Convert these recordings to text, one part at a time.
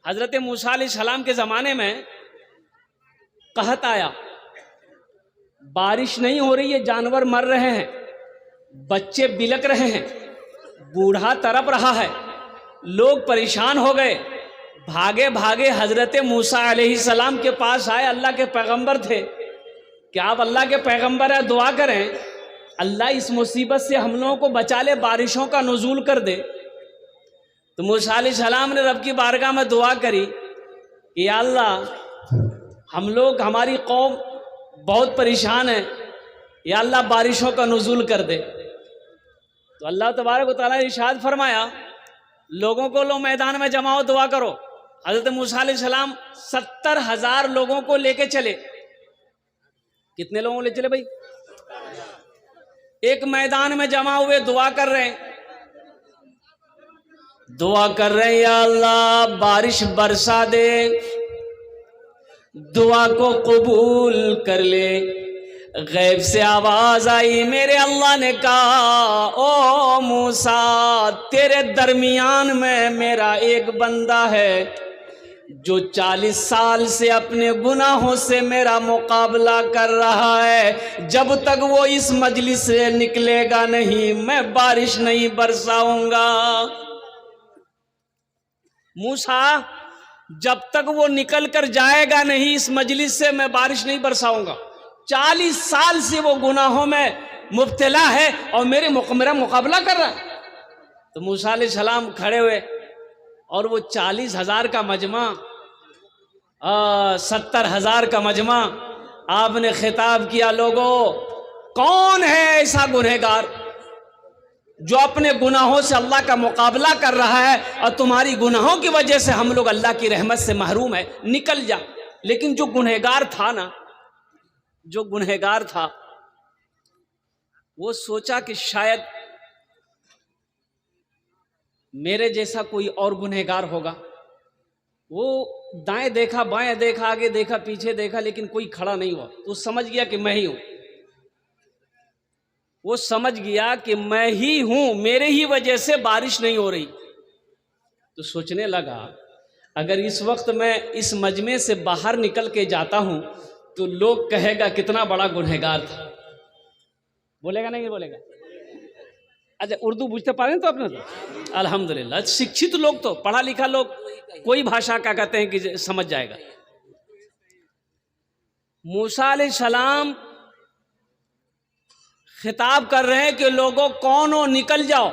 हजरत मूसा अलैहिस्सलाम के ज़माने में कहत आया, बारिश नहीं हो रही है, जानवर मर रहे हैं, बच्चे बिलक रहे हैं, बूढ़ा तड़प रहा है, लोग परेशान हो गए। भागे भागे हजरत मूसा अलैहिस्सलाम के पास आए। अल्लाह के पैगंबर थे, क्या आप अल्लाह के पैगंबर है, दुआ करें अल्लाह इस मुसीबत से हम लोगों को बचा ले, बारिशों का नुज़ूल कर दे। तो मूसा अलैहिस्सलाम ने रब की बारगाह में दुआ करी कि या अल्लाह हम लोग, हमारी कौम बहुत परेशान है, या अल्लाह बारिशों का नुज़ूल कर दे। तो अल्लाह तबारक व तआला ने इरशाद फरमाया, लोगों को लो मैदान में जमाओ, दुआ करो। हजरत मूसा अलैहिस्सलाम 70,000 लोगों को लेके चले। कितने लोगों को ले चले भाई? एक मैदान में जमा हुए, दुआ कर रहे हैं, दुआ कर रहे हैं, या अल्लाह बारिश बरसा दे, दुआ को कबूल कर ले। गैब से आवाज आई, मेरे अल्लाह ने कहा, ओ मूसा तेरे दरमियान में मेरा एक बंदा है जो 40 साल से अपने गुनाहों से मेरा मुकाबला कर रहा है। जब तक वो इस मजलिस से निकलेगा नहीं, मैं बारिश नहीं बरसाऊंगा। मूसा, जब तक वो निकल कर जाएगा नहीं इस मजलिस से, मैं बारिश नहीं बरसाऊंगा। 40 साल से वो गुनाहों में मुब्तला है और मेरा मुकाबला कर रहा है। तो मूसा अलैहिस्सलाम खड़े हुए और वो 40,000 का मजमा, 70,000 का मजमा, आपने खिताब किया, लोगों कौन है ऐसा गुनहगार जो अपने गुनाहों से अल्लाह का मुकाबला कर रहा है, और तुम्हारी गुनाहों की वजह से हम लोग अल्लाह की रहमत से महरूम है, निकल जा। लेकिन जो गुनहगार था ना, जो गुनहगार था, वो सोचा कि शायद मेरे जैसा कोई और गुनहगार होगा। वो दाएं देखा, बाएं देखा, आगे देखा, पीछे देखा, लेकिन कोई खड़ा नहीं हुआ। तो समझ गया कि मैं ही हूं। वो समझ गया कि मैं ही हूं, मेरे ही वजह से बारिश नहीं हो रही। तो सोचने लगा, अगर इस वक्त मैं इस मजमे से बाहर निकल के जाता हूं तो लोग कहेगा कितना बड़ा गुनहगार था। बोलेगा नहीं बोलेगा? अच्छा, उर्दू बुझते पा रहे हैं तो अपने तो अल्हम्दुलिल्लाह, शिक्षित लोग तो, पढ़ा लिखा लोग कोई भाषा का कहते हैं कि समझ जाएगा। मूसा अलैहिस्सलाम खिताब कर रहे हैं कि लोगों कौन हो, निकल जाओ।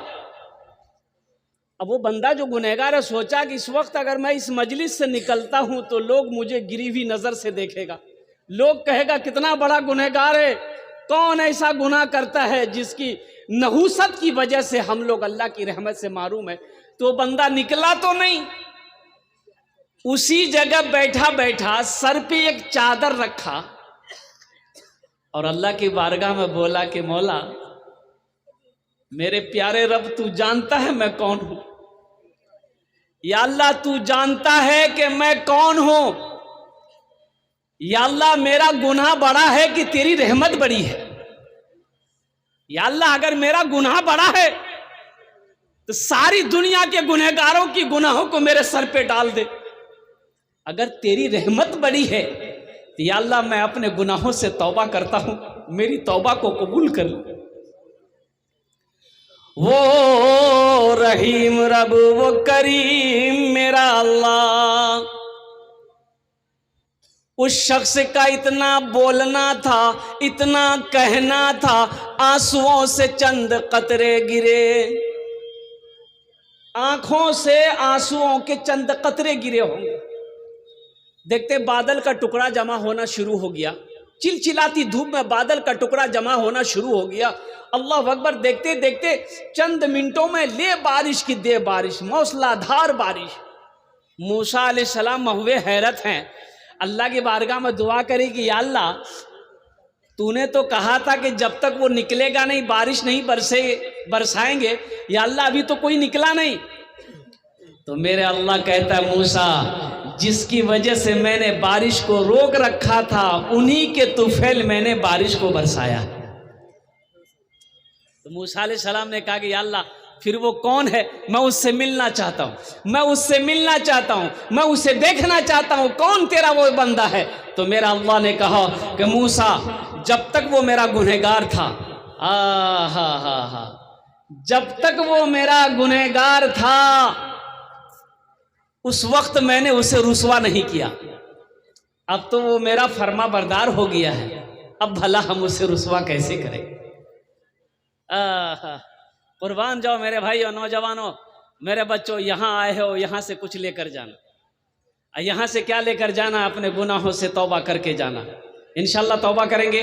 अब वो बंदा जो गुनहगार है सोचा कि इस वक्त अगर मैं इस मजलिस से निकलता हूं तो लोग मुझे गिरी हुई नजर से देखेगा, लोग कहेगा कितना बड़ा गुनहगार है, कौन ऐसा गुनाह करता है जिसकी नहूसत की वजह से हम लोग अल्लाह की रहमत से मारूम है। तो बंदा निकला तो नहीं, उसी जगह बैठा बैठा सर पे एक चादर रखा और अल्लाह की बारगाह में बोला कि मौला, मेरे प्यारे रब, तू जानता है मैं कौन हूं। या अल्लाह, तू जानता है कि मैं कौन हूं। या अल्लाह, मेरा गुनाह बड़ा है कि तेरी रहमत बड़ी है। या अल्लाह, अगर मेरा गुनाह बड़ा है तो सारी दुनिया के गुनहगारों की गुनाहों को मेरे सर पे डाल दे। अगर तेरी रहमत बड़ी है तो या अल्लाह, मैं अपने गुनाहों से तौबा करता हूं, मेरी तौबा को कबूल कर लो। वो रहीम रब, वो करीम मेरा अल्लाह, उस शख्स का इतना बोलना था, इतना कहना था, आंसुओं से चंद कतरे गिरे, आंखों से आंसुओं के चंद कतरे गिरे होंगे। देखते बादल का टुकड़ा जमा होना शुरू हो गया, चिलचिलाती धूप में बादल का टुकड़ा जमा होना शुरू हो गया। अल्लाह अकबर, देखते देखते चंद मिनटों में ले बारिश की दे बारिश, मौसलाधार बारिश। मूसा अलैहिस्सलाम महुए हैरत हैं, अल्लाह की बारगाह में दुआ करेगी, या अल्लाह, तूने तो कहा था कि जब तक वो निकलेगा नहीं बारिश नहीं बरसाएंगे। या अल्लाह, अभी तो कोई निकला नहीं। तो मेरे अल्लाह कहता है, मूसा, जिसकी वजह से मैंने बारिश को रोक रखा था, उन्हीं के तुफैल मैंने बारिश को बरसाया। तो मूसा अलैहिस्सलाम ने कहा कि या अल्लाह, फिर वो कौन है? मैं उससे मिलना चाहता हूँ, मैं उससे मिलना चाहता हूँ, मैं उसे देखना चाहता हूँ, कौन तेरा वो बंदा है? तो मेरा अल्लाह ने कहा कि मूसा, जब तक वो मेरा गुनहगार था, हा, जब तक वो मेरा गुनहगार था उस वक्त मैंने उसे रुसवा नहीं किया। अब तो वो मेरा फर्मा बरदार हो गया है, अब भला हम उसे रुसवा कैसे करें? कुर्बान जाओ मेरे भाई और नौजवानों, मेरे बच्चों, यहाँ आए हो, यहाँ से कुछ लेकर जाना। यहाँ से क्या लेकर जाना? अपने गुनाहों से तौबा करके जाना। इंशाल्लाह तौबा करेंगे,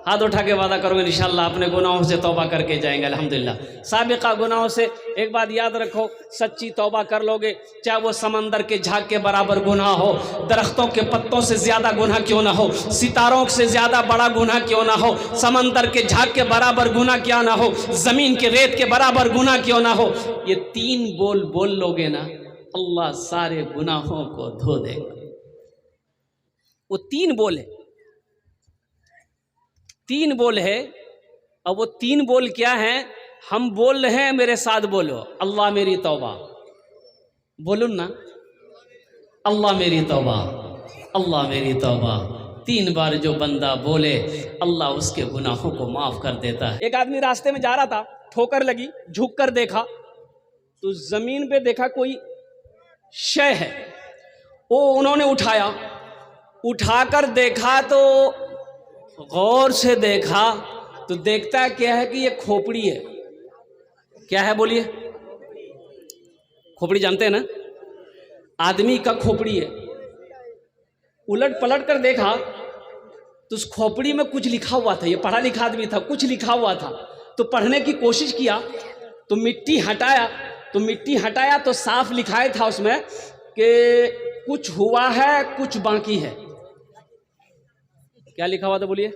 हाथ उठा के वादा करो इंशाल्लाह अपने गुनाहों से तौबा करके जाएंगे अल्हम्दुलिल्लाह। साबिक़ा गुनाहों से एक बात याद रखो, सच्ची तौबा कर लोगे, चाहे वो समंदर के झाग के बराबर गुनाह हो, दरख्तों के पत्तों से ज़्यादा गुनाह क्यों ना हो, सितारों से ज़्यादा बड़ा गुनाह क्यों ना हो, समंदर के झाग के बराबर गुनाह क्या ना हो, ज़मीन के रेत के बराबर गुनाह क्यों ना हो, ये 3 बोल बोल लोगे ना, अल्लाह सारे गुनाहों को धो देगा। वो 3 बोल है, 3 बोल है। और वो 3 बोल क्या है? हम बोल रहे हैं, मेरे साथ बोलो, अल्लाह मेरी तौबा। बोलो ना, अल्लाह मेरी तौबा, अल्लाह मेरी तौबा। 3 बार जो बंदा बोले, अल्लाह उसके गुनाहों को माफ कर देता है। एक आदमी रास्ते में जा रहा था, ठोकर लगी, झुक कर देखा तो जमीन पे देखा कोई शय है, वो उन्होंने उठाया, उठाकर देखा तो गौर से देखा तो देखता क्या है कि ये खोपड़ी है। क्या है बोलिए? खोपड़ी जानते हैं ना, आदमी का खोपड़ी है। उलट पलट कर देखा तो उस खोपड़ी में कुछ लिखा हुआ था, ये पढ़ा लिखा आदमी था, कुछ लिखा हुआ था। तो पढ़ने की कोशिश किया तो मिट्टी हटाया तो साफ लिखाया था उसमें कि कुछ हुआ है, कुछ बाकी है। क्या लिखा हुआ था बोलिए?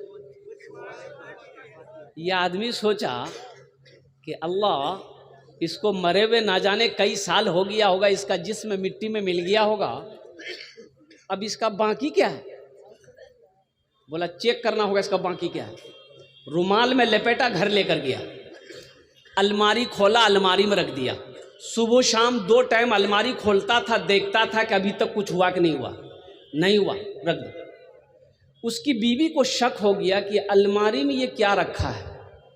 यह आदमी सोचा कि अल्लाह, इसको मरे हुए ना जाने कई साल हो गया होगा, इसका जिस्म मिट्टी में मिल गया होगा, अब इसका बाकी क्या है? बोला चेक करना होगा इसका बाकी क्या है। रुमाल में लपेटा, घर लेकर गया, अलमारी खोला, अलमारी में रख दिया। सुबह शाम 2 टाइम अलमारी खोलता था, देखता था कि अभी तक कुछ हुआ कि नहीं हुआ, नहीं हुआ, रख दो। उसकी बीवी को शक हो गया कि अलमारी में ये क्या रखा है।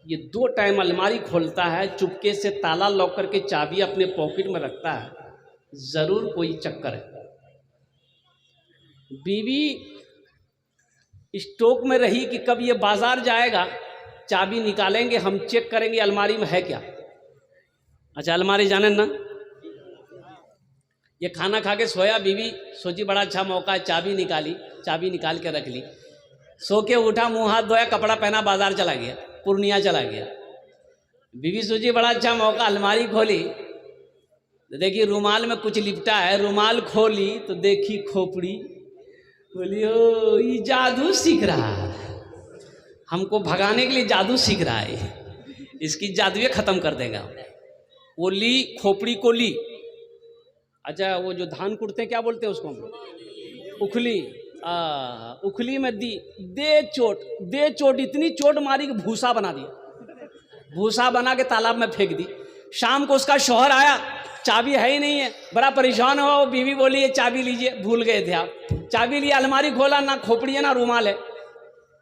ये 2 टाइम अलमारी खोलता है, चुपके से ताला लॉक करके चाबी अपने पॉकेट में रखता है, जरूर कोई चक्कर है। बीवी स्टॉक में रही कि कब ये बाजार जाएगा, चाबी निकालेंगे, हम चेक करेंगे अलमारी में है क्या। अच्छा, अलमारी जाने ना, ये खाना खा के सोया, बीवी सोची बड़ा अच्छा मौका है, चाबी निकाली, चाबी निकाल के रख ली। सो के उठा, मुंह हाथ धोया, कपड़ा पहना, बाजार चला गया, पूर्णिया चला गया। बीवी सोची बड़ा अच्छा मौका, अलमारी खोली तो देखी रुमाल में कुछ लिपटा है, रुमाल खोली तो देखी खोपड़ी। बोली ओ, ये जादू सीख रहा है, हमको भगाने के लिए जादू सीख रहा है, इसकी जादुए खत्म कर देगा। वो ली, खोपड़ी को ली। अच्छा, वो जो धान कुटते क्या बोलते हैं उसको हम लोग? उखली। उखली में दी, दे चोट, इतनी चोट मारी कि भूसा बना दिया, भूसा बना के तालाब में फेंक दी। शाम को उसका शौहर आया, चाबी है ही नहीं है, बड़ा परेशान हुआ। वो बीवी बोली ये चाबी लीजिए, भूल गए थे आप। चाबी लिया, अलमारी खोला, ना खोपड़ी है ना रुमाल है,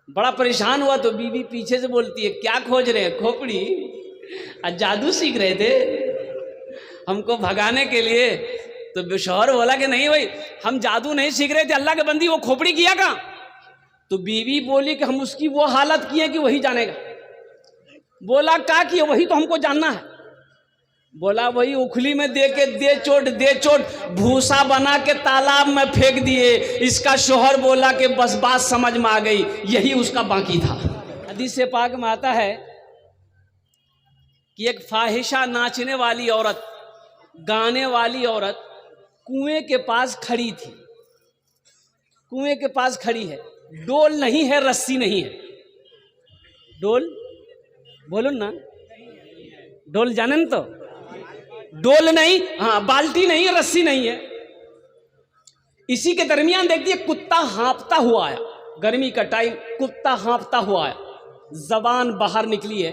बड़ा परेशान हुआ। तो बीवी पीछे से बोलती है क्या खोज रहे हैं? खोपड़ी। जादू सीख रहे थे हमको भगाने के लिए। तो शौहर बोला कि नहीं भाई, हम जादू नहीं सीख रहे थे, अल्लाह के बंदी वो खोपड़ी किया कहाँ? तो बीवी बोली कि हम उसकी वो हालत की है कि वही जानेगा। बोला क्या किया? वही तो हमको जानना है। बोला वही उखली में दे के दे चोट भूसा बना के तालाब में फेंक दिए। इसका शौहर बोला कि बस बात समझ में आ गई, यही उसका बाकी था। हदीस पाक में आता है कि एक फाहिशा नाचने वाली औरत, गाने वाली औरत कुएं के पास खड़ी थी। कुएं के पास खड़ी है, डोल नहीं है, रस्सी नहीं है। डोल बोलो ना, डोल जाने न तो, डोल नहीं, हाँ बाल्टी नहीं है, रस्सी नहीं है। इसी के दरमियान देखती है कुत्ता हाँफता हुआ आया। गर्मी का टाइम, कुत्ता हाँफता हुआ आया, जबान बाहर निकली है,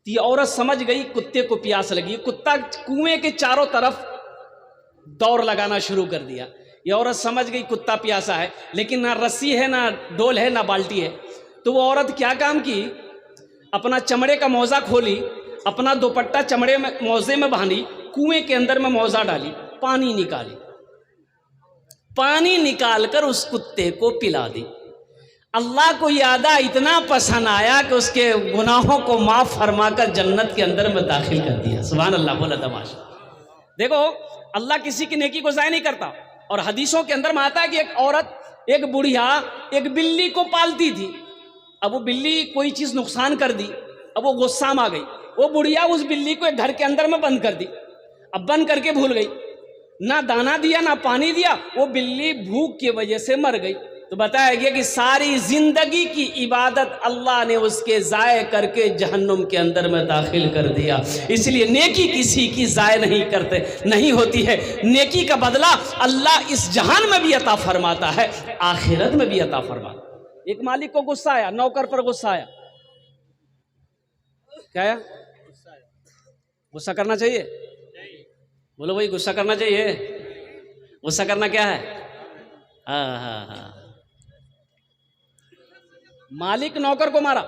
तो ये औरत समझ गई कुत्ते को प्यास लगी। कुत्ता कुएं के चारों तरफ दौड़ लगाना शुरू कर दिया। ये औरत समझ गई कुत्ता प्यासा है, लेकिन ना रस्सी है, ना डोल है, ना बाल्टी है। तो वो औरत क्या काम की, अपना चमड़े का मौजा खोली, अपना दुपट्टा चमड़े में मौजे में बांधी, कुएं के अंदर में मौजा डाली, पानी निकाली, पानी निकालकर उस कुत्ते को पिला दी। अल्लाह को यादा इतना पसंद आया कि उसके गुनाहों को माफ फरमाकर जन्नत के अंदर में दाखिल कर दिया। सुभान अल्लाह, बोला तमाशा। देखो, अल्लाह किसी की नेकी को ज़ाया नहीं करता। और हदीसों के अंदर में आता है कि एक औरत, एक बुढ़िया एक बिल्ली को पालती थी। अब वो बिल्ली कोई चीज़ नुकसान कर दी, अब वो गुस्सा में आ गई। वो बुढ़िया उस बिल्ली को एक घर के अंदर में बंद कर दी। अब बंद करके भूल गई, ना दाना दिया ना पानी दिया, वो बिल्ली भूख की वजह से मर गई। तो बताया गया कि सारी जिंदगी की इबादत अल्लाह ने उसके ज़ाय करके जहन्नुम के अंदर में दाखिल कर दिया। इसलिए नेकी किसी की ज़ाय नहीं होती है। नेकी का बदला अल्लाह इस जहान में भी अता फरमाता है, आखिरत में भी अता फरमाता है। एक मालिक को गुस्सा आया, नौकर पर गुस्सा आया। क्या आया? गुस्सा करना चाहिए? बोलो भाई, गुस्सा करना चाहिए? गुस्सा करना क्या है? हाँ। मालिक नौकर को मारा,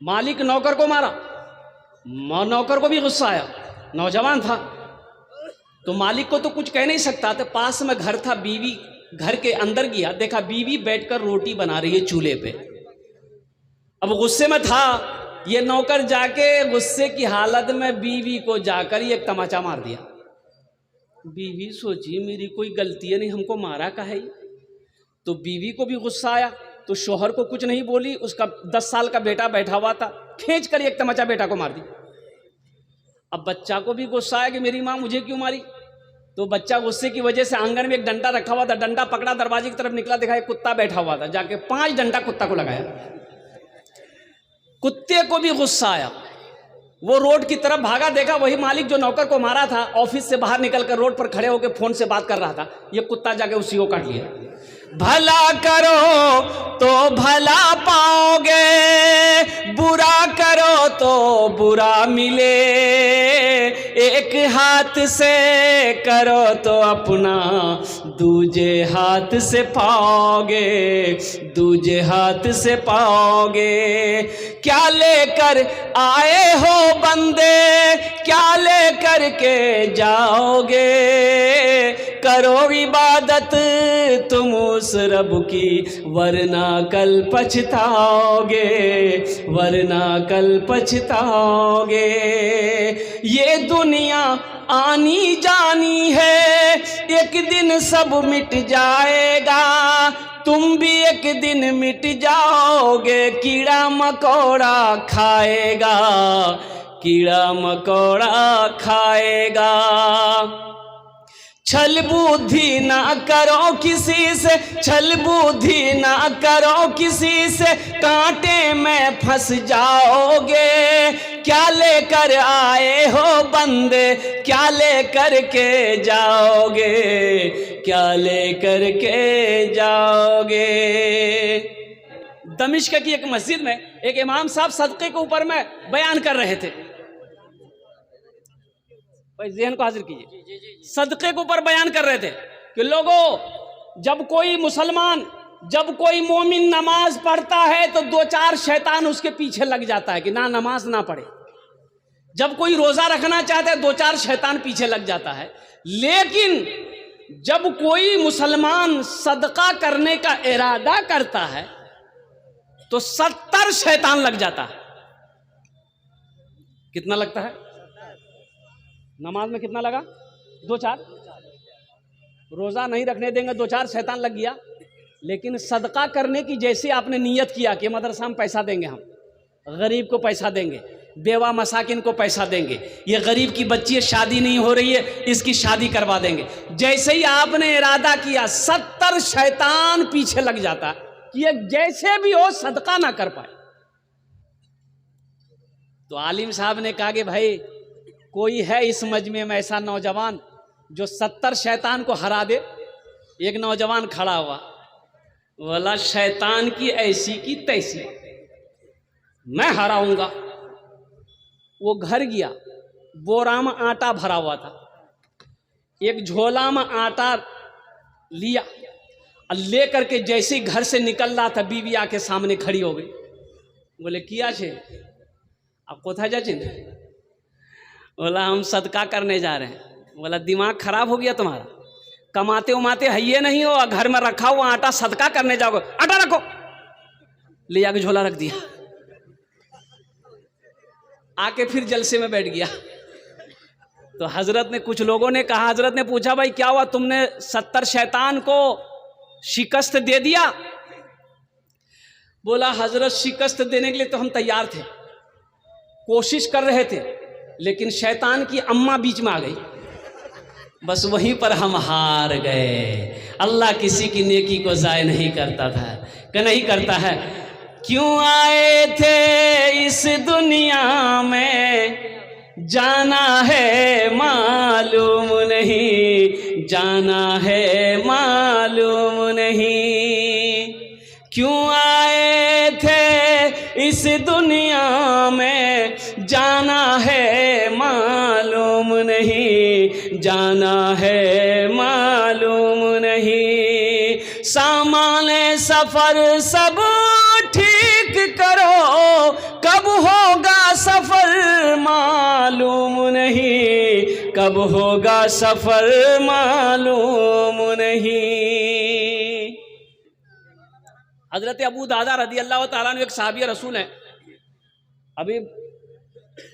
मालिक नौकर को मारा, नौकर को भी गुस्सा आया। नौजवान था तो मालिक को तो कुछ कह नहीं सकता, तो पास में घर था, बीवी घर के अंदर गया, देखा बीवी बैठकर रोटी बना रही है चूल्हे पे। अब गुस्से में था, ये नौकर जाके गुस्से की हालत में बीवी को जाकर एक तमाचा मार दिया। बीवी सोची मेरी कोई गलती है नहीं, हमको मारा काहे? तो बीवी को भी गुस्सा आया, तो शोहर को कुछ नहीं बोली। उसका 10 साल का बेटा बैठा हुआ था, खींच कर एक तमाचा बेटा को मार दी। अब बच्चा को भी गुस्सा आया कि मेरी माँ मुझे क्यों मारी। तो बच्चा गुस्से की वजह से आंगन में एक डंडा रखा हुआ था, डंडा पकड़ा, दरवाजे की तरफ निकला, देखा एक कुत्ता बैठा हुआ था, जाके 5 डंडा कुत्ता को लगाया। कुत्ते को भी गुस्सा आया, वो रोड की तरफ भागा, देखा वही मालिक जो नौकर को मारा था ऑफिस से बाहर निकलकर रोड पर खड़े होकर फोन से बात कर रहा था। ये कुत्ता जाके उसी को काट लिया। भला करो तो भला पाओगे, बुरा करो तो बुरा मिले। एक हाथ से करो तो अपना दूजे हाथ से पाओगे, दूजे हाथ से पाओगे। क्या लेकर आए हो बंदे, क्या लेकर के जाओगे। करो इबादत तुम उस रब की, वरना कल पछताओगे, वरना कल पछताओगे। ये दुनिया आनी जानी है, एक दिन सब मिट जाएगा, तुम भी एक दिन मिट जाओगे। कीड़ा मकोड़ा खाएगा, कीड़ा मकोड़ा खाएगा। छल बुद्धि ना करो किसी से, छल बुद्धि ना करो किसी से, कांटे में फंस जाओगे। क्या लेकर आए हो बंदे, क्या लेकर के जाओगे, क्या लेकर के जाओगे। दमिश्क की एक मस्जिद में एक इमाम साहब सदक़े के ऊपर में बयान कर रहे थे। ज़हन को हाजिर कीजिए, सदक़े के ऊपर बयान कर रहे थे कि लोगों, जब कोई मुसलमान, जब कोई मोमिन नमाज पढ़ता है तो 2-4 शैतान उसके पीछे लग जाता है कि ना नमाज ना पढ़े। जब कोई रोज़ा रखना चाहता है 2-4 शैतान पीछे लग जाता है। लेकिन जब कोई मुसलमान सदका करने का इरादा करता है तो 70 शैतान लग जाता है। कितना लगता है? नमाज में कितना लगा? 2-4। रोज़ा नहीं रखने देंगे 2-4 शैतान लग गया। लेकिन सदका करने की जैसे आपने नियत किया कि मदरसा में पैसा देंगे, हम गरीब को पैसा देंगे, बेवा मसाकिन को पैसा देंगे, ये गरीब की बच्ची शादी नहीं हो रही है इसकी शादी करवा देंगे, जैसे ही आपने इरादा किया 70 शैतान पीछे लग जाता कि ये जैसे भी हो सदका ना कर पाए। तो आलिम साहब ने कहा कि भाई कोई है इस मजमे में ऐसा नौजवान जो 70 शैतान को हरा दे। एक नौजवान खड़ा हुआ, बोला शैतान की ऐसी की तैसी मैं हराऊंगा। वो घर गया, बोरा में आटा भरा हुआ था, एक झोला में आटा लिया और ले करके जैसे ही घर से निकल रहा था, बीवी आके सामने खड़ी हो गई। बोले किया छे, आप कोथा जाचिन? बोला हम सदका करने जा रहे हैं। बोला दिमाग खराब हो गया तुम्हारा, कमाते उमाते है ये नहीं हो, घर में रखा हुआ आटा सदका करने जाओगे, आटा रखो। ले आके झोला रख दिया, आके फिर जलसे में बैठ गया। तो हजरत ने, कुछ लोगों ने कहा, हजरत ने पूछा भाई क्या हुआ, तुमने 70 शैतान को शिकस्त दे दिया? बोला हजरत शिकस्त देने के लिए तो हम तैयार थे, कोशिश कर रहे थे, लेकिन शैतान की अम्मा बीच में आ गई, बस वहीं पर हम हार गए। अल्लाह किसी की नेकी को ज़ाय नहीं करता था, कि नहीं करता है। क्यों आए थे इस दुनिया में, जाना है मालूम नहीं, जाना है मालूम नहीं। क्यों आए थे इस दुनिया में, जाना है मालूम नहीं, जाना है मालूम नहीं। सामान सफर सब ठीक करो, कब होगा सफर मालूम नहीं, कब होगा सफर मालूम नहीं। हजरत अबू दादा रदी अल्लाह ताला अन्हु एक साहबी रसूल हैं। अभी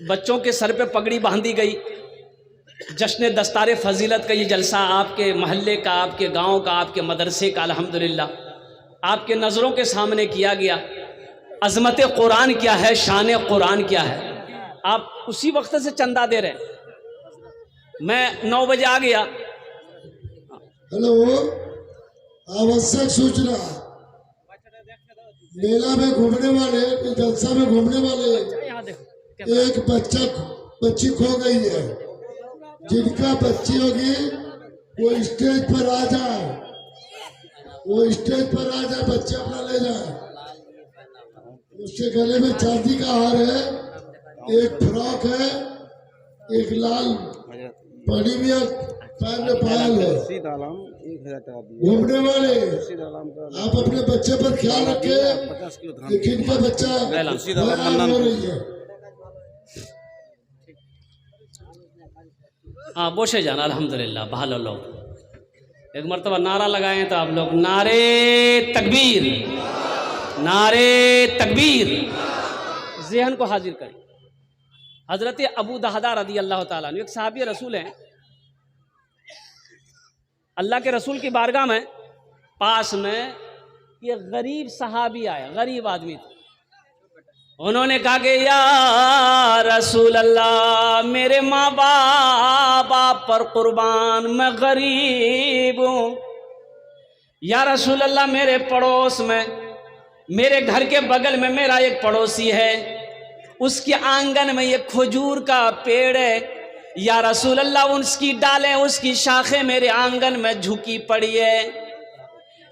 बच्चों के सर पे पगड़ी बांधी गई, जश्न दस्तार फजीलत का ये जलसा आपके मोहल्ले का, आपके गांव का, आपके मदरसे का अल्हम्दुलिल्लाह आपके नज़रों के सामने किया गया। अज़मत कुरान क्या है, शान कुरान क्या है, आप उसी वक्त से चंदा दे रहे हैं। मैं 9 बजे आ गया। हेलो, आवश्यक सूचना, मेला में घूमने वाले, जलसा में घूमने वाले एक बच्ची खो गई है। जिनका बच्ची होगी वो स्टेज पर आ जाए, वो स्टेज पर आ जाए, बच्चे अपना ले जाए। उसके गले में चांदी का हार है, एक फ्रॉक है, एक लाल पड़ी भी है, पैर में पायल है। घूमने वाले आप अपने बच्चे पर ख्याल रखें, लेकिन का बच्चा हो रही है। हाँ बोशे जाना अल्हम्दुलिल्लाह। भालो लोग एक मरतबा नारा लगाए तो आप लोग नारे तकबीर, नारे तकबीर, ज़हन को हाजिर करें। हजरत अबू दहदा रदी अल्लाह ताला अन्हु एक सहाबी रसूल हैं। अल्लाह के रसूल की बारगाह में पास में ये गरीब सहाबी आया, गरीब आदमी था। उन्होंने कहा कि या रसूल अल्लाह, मेरे माँ बाप आप पर कुर्बान, मैं गरीब हूँ। या रसूल अल्लाह, मेरे पड़ोस में, मेरे घर के बगल में मेरा एक पड़ोसी है, उसके आंगन में ये खजूर का पेड़ है। या रसूल अल्लाह, उसकी डालें, उसकी शाखें मेरे आंगन में झुकी पड़ी है।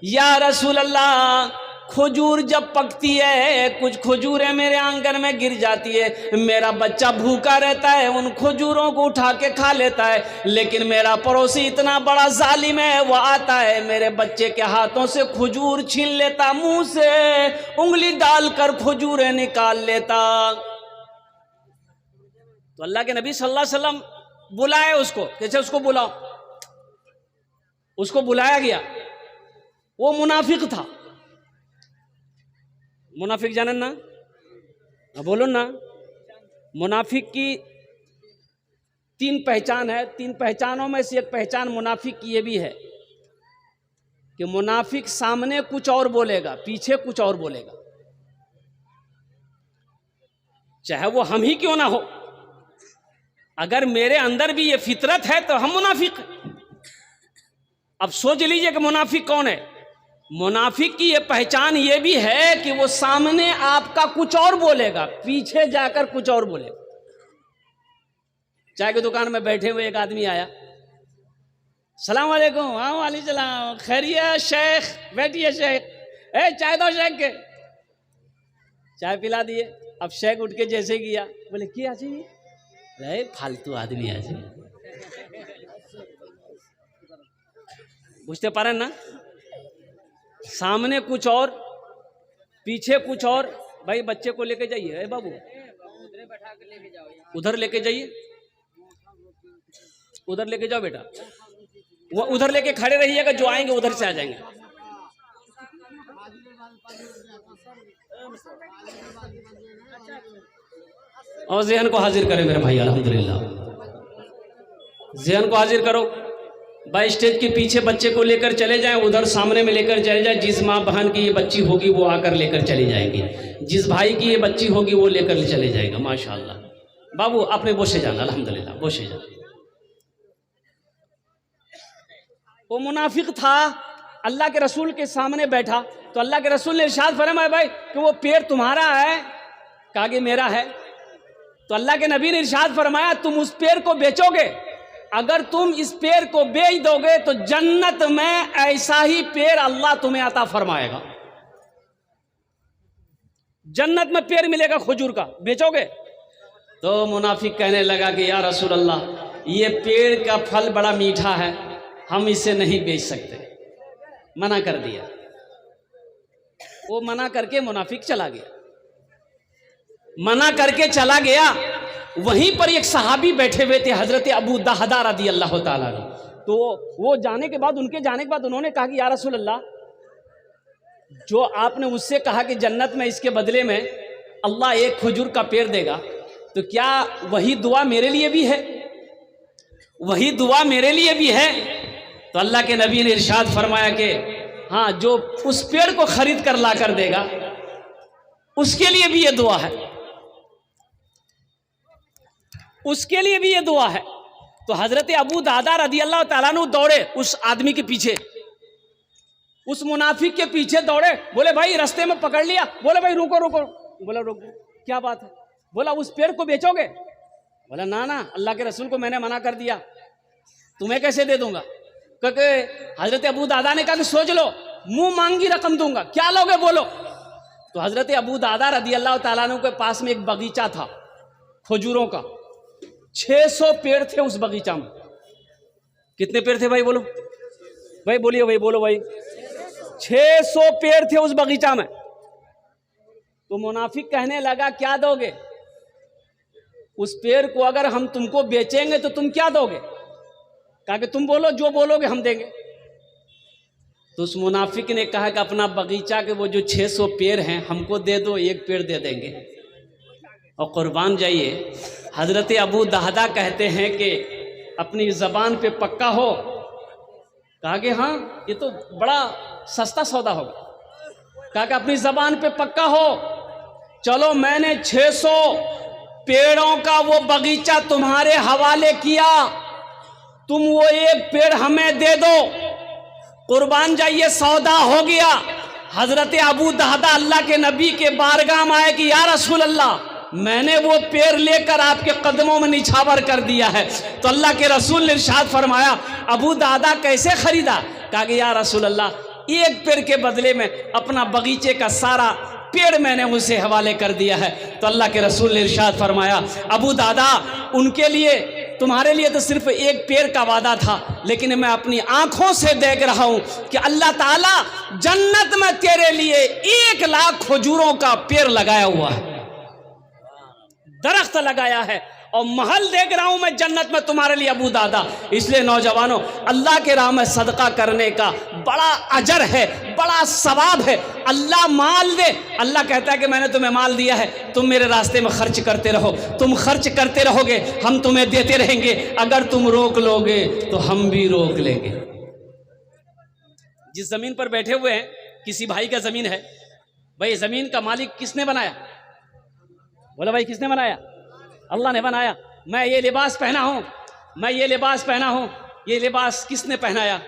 या रसूल अल्लाह, खजूर जब पकती है, कुछ खजूरें मेरे आंगन में गिर जाती है, मेरा बच्चा भूखा रहता है, उन खजूरों को उठा के खा लेता है। लेकिन मेरा पड़ोसी इतना बड़ा जालिम है, वो आता है मेरे बच्चे के हाथों से खजूर छीन लेता, मुंह से उंगली डालकर खजूरें निकाल लेता। तो अल्लाह के नबी सल्लल्लाहु अलैहि वसल्लम बुलाए उसको, कैसे उसको बुलाओ, उसको बुलाया गया। वो मुनाफिक था। मुनाफिक जाने ना, बोलो ना। मुनाफिक की 3 पहचान है। 3 पहचानों में से एक पहचान मुनाफिक की ये भी है कि मुनाफिक सामने कुछ और बोलेगा, पीछे कुछ और बोलेगा, चाहे वो हम ही क्यों ना हो। अगर मेरे अंदर भी ये फितरत है तो हम मुनाफिक हैं। अब सोच लीजिए कि मुनाफिक कौन है। मुनाफिक की ये पहचान ये भी है कि वो सामने आपका कुछ और बोलेगा, पीछे जाकर कुछ और बोलेगा। चाय की दुकान में बैठे हुए एक आदमी आया, सलाम वालेकुम। हाँ वालेकुम सलाम, खैरियत शेख, बैठिए शेख, चाय दो शेख के। चाय पिला दिए। अब शेख उठ के जैसे गया, बोले क्या चाहिए? अरे फालतू आदमी आज बुझते पारे ना, सामने कुछ और पीछे कुछ और। भाई बच्चे को लेके जाइए, अरे बाबू उधर लेके जाइए, उधर लेके जाओ बेटा, वो उधर लेके खड़े रहिएगा, जो आएंगे उधर से आ जाएंगे। और ज़हन को हाजिर करें मेरे भाई, अल्हम्दुलिल्लाह ज़हन को हाजिर करो। भाई स्टेज के पीछे बच्चे को लेकर चले जाएं, उधर सामने में लेकर चले जाएं। जिस माँ बहन की ये बच्ची होगी वो आकर लेकर चली जाएंगी, जिस भाई की ये बच्ची होगी वो लेकर चले जाएगा। माशाअल्लाह बाबू आपने बोसे जाना, अल्हम्दुलिल्लाह बोसे जाना। वो मुनाफिक था, अल्लाह के रसूल के सामने बैठा तो अल्लाह के रसूल ने इरशाद फरमाया भाई कि वो पेड़ तुम्हारा है? कहा कि मेरा है। तो अल्लाह के नबी ने इरशाद फरमाया तुम उस पेड़ को बेचोगे? अगर तुम इस पेड़ को बेच दोगे तो जन्नत में ऐसा ही पेड़ अल्लाह तुम्हें अता फरमाएगा। जन्नत में पेड़ मिलेगा खजूर का, बेचोगे? तो मुनाफिक कहने लगा कि या रसूल अल्लाह, ये पेड़ का फल बड़ा मीठा है, हम इसे नहीं बेच सकते। मना कर दिया। वो मना करके मुनाफिक चला गया, मना करके चला गया। वहीं पर एक सहाबी बैठे हुए थे, हजरत अबू दहदा रदी अल्लाह ताला अन्हु। तो वो जाने के बाद, उनके जाने के बाद उन्होंने कहा कि या रसूल अल्लाह, जो आपने उससे कहा कि जन्नत में इसके बदले में अल्लाह एक खजूर का पेड़ देगा, तो क्या वही दुआ मेरे लिए भी है? वही दुआ मेरे लिए भी है? तो अल्लाह के नबी ने इरशाद फरमाया कि हाँ, जो उस पेड़ को खरीद कर ला कर देगा उसके लिए भी ये दुआ है, उसके लिए भी ये दुआ है। तो हजरत अबू दादा रदी अल्लाह ताला अन्हु दौड़े उस आदमी के पीछे, उस मुनाफिक के पीछे दौड़े। बोले भाई रास्ते में पकड़ लिया। बोले भाई रुको रुको। बोला रुको, क्या बात है? बोला उस पेड़ को बेचोगे? बोला ना ना, अल्लाह के रसूल को मैंने मना कर दिया, तुम्हें कैसे दे दूंगा? क्योंकि हजरत अबू दादा ने कहा कि सोच लो, मुंह मांगी रकम दूंगा, क्या लोगे बोलो। तो हजरत अबू दादा रदी अल्लाह ताला अन्हु के पास में एक बगीचा था खजूरों का, 600 पेड़ थे उस बगीचा में। कितने पेड़ थे भाई बोलो, भाई बोलिए भाई, बोलो भाई। 600 पेड़ थे उस बगीचा में। तो मुनाफिक कहने लगा क्या दोगे? उस पेड़ को अगर हम तुमको बेचेंगे तो तुम क्या दोगे? कहा कि तुम बोलो, जो बोलोगे हम देंगे। तो उस मुनाफिक ने कहा कि अपना बगीचा के वो जो 600 पेड़ हैं हमको दे दो, एक पेड़ दे देंगे। और कुर्बान जाइए, हजरत अबू दहदा कहते हैं कि अपनी ज़बान पे पक्का हो। कहा कि हाँ, ये तो बड़ा सस्ता सौदा होगा। कहा कि अपनी ज़बान पे पक्का हो, चलो मैंने 600 पेड़ों का वो बगीचा तुम्हारे हवाले किया, तुम वो एक पेड़ हमें दे दो। कुर्बान जाइए, सौदा हो गया। हजरत अबू दहदा अल्लाह के नबी के बारगाह में आए कि या रसूल अल्लाह, मैंने वो पेड़ लेकर आपके कदमों में निछावर कर दिया है। तो अल्लाह के रसूल ने इरशाद फरमाया, अबू दादा कैसे खरीदा? कहा कि या रसूल अल्लाह, एक पेड़ के बदले में अपना बगीचे का सारा पेड़ मैंने उसे हवाले कर दिया है। तो अल्लाह के रसूल ने इरशाद फरमाया, अबू दादा, उनके लिए, तुम्हारे लिए तो सिर्फ एक पेड़ का वादा था, लेकिन मैं अपनी आंखों से देख रहा हूं कि अल्लाह ताला जन्नत में तेरे लिए 1 लाख खजूरों का पेड़ लगाया हुआ है, दरख्त लगाया है, और महल देख रहा हूं मैं जन्नत में तुम्हारे लिए अबू दादा। इसलिए नौजवानों, अल्लाह के राह में सदका करने का बड़ा अजर है, बड़ा सवाब है। अल्लाह माल दे, अल्लाह कहता है कि मैंने तुम्हें माल दिया है, तुम मेरे रास्ते में खर्च करते रहो। तुम खर्च करते रहोगे, हम तुम्हें देते रहेंगे। अगर तुम रोक लोगे तो हम भी रोक लेंगे। जिस जमीन पर बैठे हुए हैं, किसी भाई का जमीन है। भाई जमीन का मालिक किसने बनाया? बोला भाई किसने बनाया? अल्लाह ने बनाया। मैं ये लिबास पहना हूं, मैं ये लिबास पहना हूं, ये लिबास किसने पहनाया?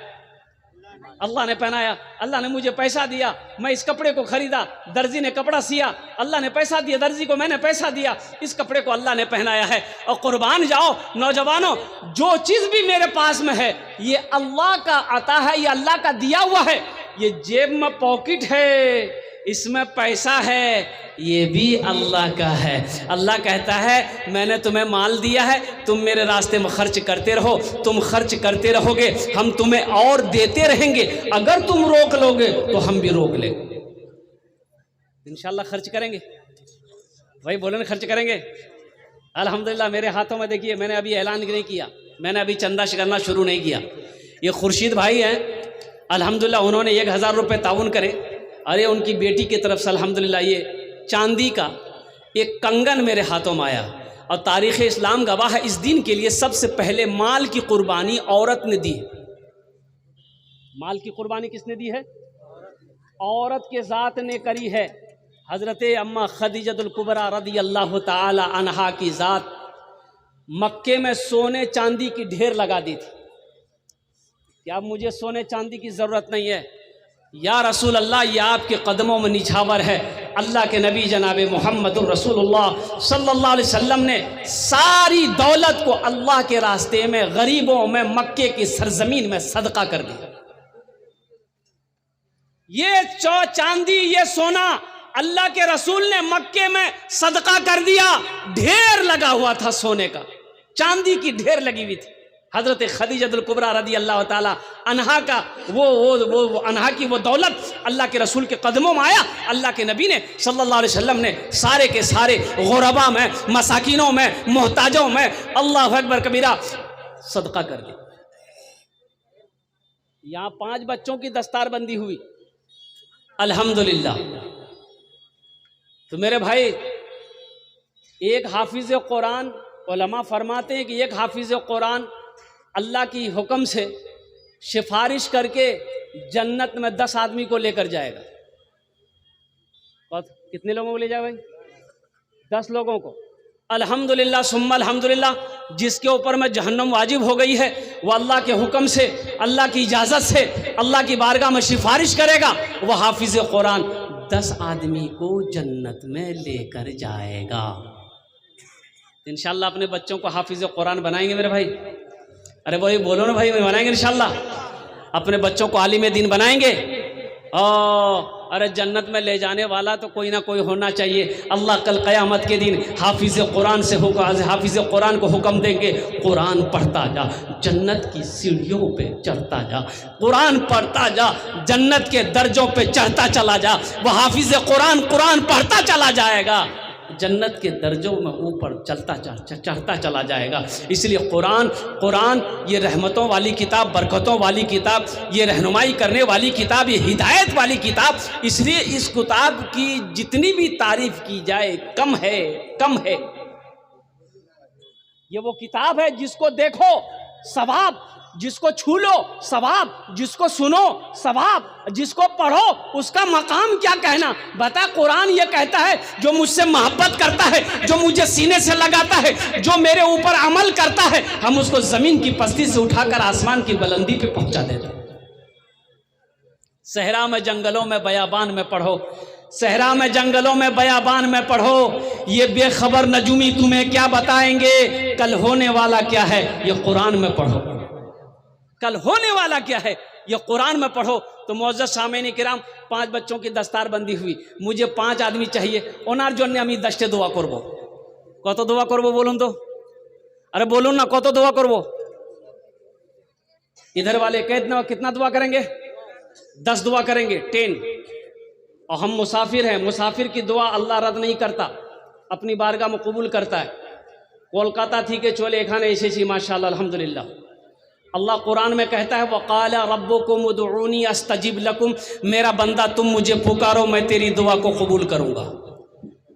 अल्लाह ने पहनाया। अल्लाह ने मुझे पैसा दिया, मैं इस कपड़े को खरीदा, दर्जी ने कपड़ा सिया, अल्लाह ने पैसा दिया, दर्जी को मैंने पैसा दिया, इस कपड़े को अल्लाह ने पहनाया है। और कुर्बान जाओ नौजवानों, जो चीज़ भी मेरे पास में है ये अल्लाह का अता है, ये अल्लाह का दिया हुआ है। ये जेब में पॉकेट है, इसमें पैसा है, ये भी अल्लाह का है। अल्लाह कहता है मैंने तुम्हें माल दिया है, तुम मेरे रास्ते में खर्च करते रहो, तुम खर्च करते रहोगे, हम तुम्हें और देते रहेंगे। अगर तुम रोक लोगे तो हम भी रोक लेंगे। इंशाल्लाह खर्च करेंगे भाई, बोले ना खर्च करेंगे। अल्हम्दुलिल्लाह मेरे हाथों में देखिए, मैंने अभी ऐलान नहीं किया, मैंने अभी चंदा करना शुरू नहीं किया। ये खुर्शीद भाई हैं, अल्हम्दुलिल्लाह उन्होंने 1000 रुपये ताउन करे। अरे उनकी बेटी की तरफ से अल्हम्दुलिल्लाह ये चांदी का एक कंगन मेरे हाथों में आया। और तारीख़ इस्लाम गवाह है, इस दिन के लिए सबसे पहले माल की कुर्बानी औरत ने दी। माल की कुर्बानी किसने दी है? औरत के ज़ात ने करी है। हज़रत अम्मा खदीजतुल कुबरा रदी अल्लाह ताला अन्हा की ज़ात मक्के में सोने चांदी की ढेर लगा दी थी कि अब मुझे सोने चांदी की ज़रूरत नहीं है। या रसूल अल्लाह, ये आपके कदमों में निछावर है। अल्लाह के नबी जनाब मुहम्मदुर रसूलुल्लाह सल्लल्लाहु अलैहि वसल्लम ने सारी दौलत को अल्लाह के रास्ते में गरीबों में मक्के की सरजमीन में सदका कर दिया। ये चांदी ये सोना अल्लाह के रसूल ने मक्के में सदका कर दिया। ढेर लगा हुआ था सोने का, चांदी की ढेर लगी हुई थी। हजरत खदीजतुल कुबरा रदी अल्लाह ताला अन्हा का वो अन्हा की वो दौलत अल्लाह के रसूल के कदमों में आया। अल्लाह के नबी ने सल्लल्लाहु अलैहि वसल्लम ने सारे के सारे गुरबा में, मसाकिनों में, मोहताजों में अल्लाहु अकबर कबीरा सदका कर दी। यहाँ 5 बच्चों की दस्तारबंदी हुई अल्हम्दुलिल्लाह। तो मेरे भाई, एक हाफिज कुरान, उलमा फरमाते हैं कि एक हाफिज कुरान अल्लाह की हुक्म से सिफारिश करके जन्नत में 10 आदमी को लेकर जाएगा। कितने लोगों को ले जाए भाई? 10 लोगों को। अल्हम्दुलिल्लाह सुम्मा अल्हम्दुलिल्लाह। जिसके ऊपर में जहन्नम वाजिब हो गई है वह अल्लाह के हुक्म से, अल्लाह की इजाज़त से, अल्लाह की बारगाह में सिफारिश करेगा, वह हाफिज कुरान 10 आदमी को जन्नत में लेकर जाएगा। इंशाल्लाह अपने बच्चों को हाफिज कुरान बनाएंगे मेरे भाई। अरे भाई बोलो ना भाई, बनाएंगे इंशाल्लाह। अपने बच्चों को आलिम दीन बनाएंगे। अरे जन्नत में ले जाने वाला तो कोई ना कोई होना चाहिए। अल्लाह कल क़यामत के दिन हाफिज कुरान से हाफिज कुरान को हुक्म देंगे, कुरान पढ़ता जा, जन्नत की सीढ़ियों पे चढ़ता जा, कुरान पढ़ता जा, जन्नत के दर्जों पे चढ़ता चला जा। वह हाफिज कुरान कुरान पढ़ता चला जाएगा, जन्नत के दर्जों में ऊपर चढ़ता चला जाएगा। इसलिए कुरान ये रहमतों वाली किताब, बरकतों वाली किताब, ये रहनुमाई करने वाली किताब, ये हिदायत वाली किताब। इसलिए इस किताब की जितनी भी तारीफ की जाए कम है। ये वो किताब है जिसको देखो सवाब, जिसको छू लो सवाब, जिसको सुनो सवाब, जिसको पढ़ो उसका मकाम क्या कहना। बता, कुरान ये कहता है जो मुझसे मोहब्बत करता है, जो मुझे सीने से लगाता है, जो मेरे ऊपर अमल करता है, हम उसको जमीन की पस्ती से उठाकर आसमान की बुलंदी पे पहुंचा देते हैं। सहरा में जंगलों में बयाबान में पढ़ो, सहरा में जंगलों में बयाबान में पढ़ो। ये बेखबर नजूमी तुम्हें क्या बताएंगे, कल होने वाला क्या है ये कुरान में पढ़ो। कल होने वाला क्या है ये कुरान में पढ़ो। तो मोअज़्ज़ज़ सामीन किराम, 5 बच्चों की दस्तारबंदी हुई। मुझे 5 आदमी चाहिए। ओनार जन्य আমি 10टे দোয়া করব। কত দোয়া করব বলুন তো? अरे बोलून ना, কত দোয়া করব? इधर वाले कितना दुआ करेंगे? 10 दुआ करेंगे, 10। और हम मुसाफिर हैं, मुसाफिर की दुआ अल्लाह रद्द नहीं करता, अपनी बारगाह में कबूल करता है। कोलकाता थी के चोले एखाने एसेছি माशाअल्लाह अल्हम्दुलिल्लाह। अल्लाह कुरान में कहता है वक़ाला रब्बुकुम उदऊनी अस्तजिब लकुम, मेरा बंदा तुम मुझे पुकारो मैं तेरी दुआ को कबूल करूँगा।